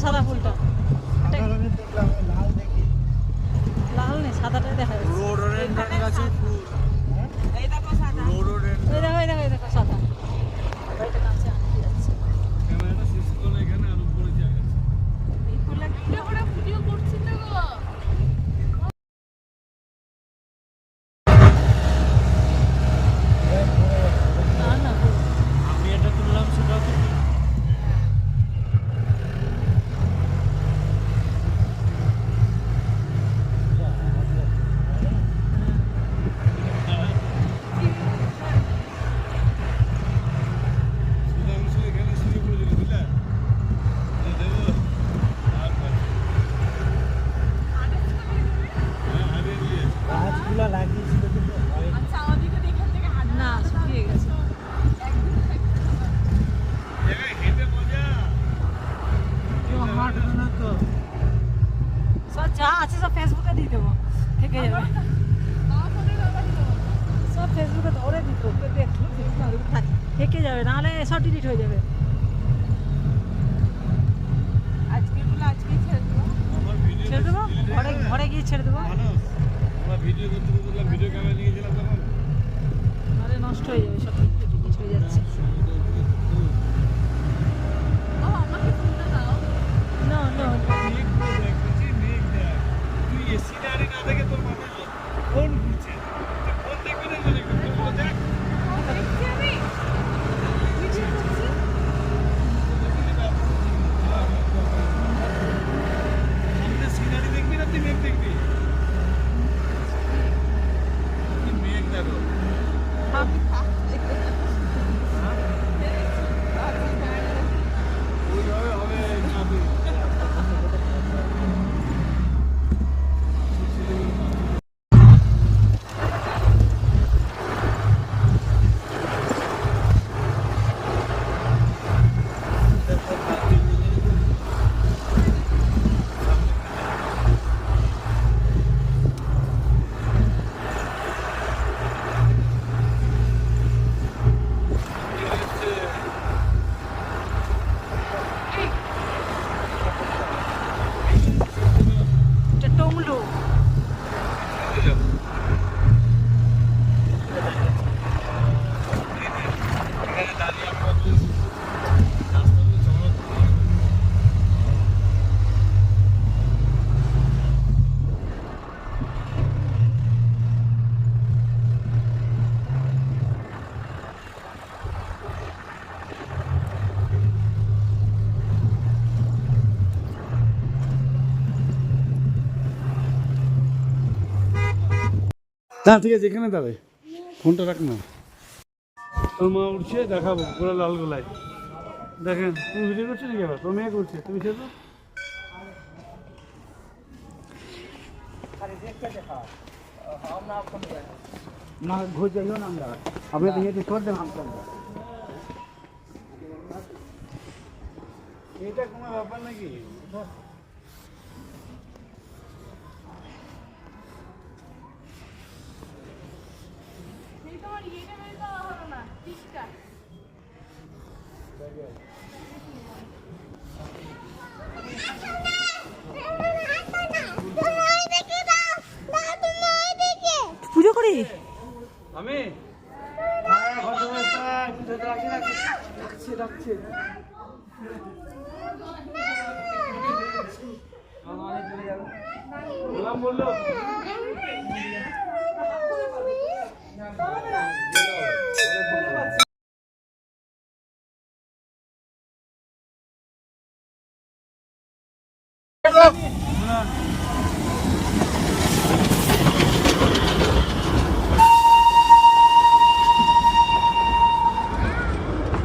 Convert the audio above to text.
সাদা ফুলটা? লাল নেই, সাদাটাই দেখা যাচ্ছে। এই দেখো সাদা। এটা কাছে আনতে যাচ্ছে। এই ফুলটা ভিডিও করছি তো গো। যা আছে সব ফেসবুকে দিয়ে দেবো, থেকে যাবে সব ফেসবুকে ধরে দিত, থেকে যাবে, নাহলে সব ডিলিট হয়ে যাবে। ছেড়ে দেবো, ঘরে গিয়ে ছেড়ে দেবো, নাহলে নষ্ট হয়ে যাবে, সব ডিলিট হয়ে যাচ্ছে। না না সিনারি না দেখে তোর মাথায় ফোন ঘুরছে, ফোন দেখবি না মানে দেখ সিনারি দেখবি না, তুই মেঘ দেখবি, মেঘ দেখো। টমলু না ঠিক আছে, এখানে দাঁড়াই, ফোনটা রাখ না। তোর মা উঠছে, দেখাবো পুরো লাল গোলায়। দেখেন, তুমি ভিডিও করছো নাকি? আবার তোর মেয়ে করছে, তুমি সেতো না ঘুর যাইও না, আমরা আপনি তো ये छोड़ देना हमको। এটা কোনো ব্যাপার নাকি? পুজো করি আমি বললো Go!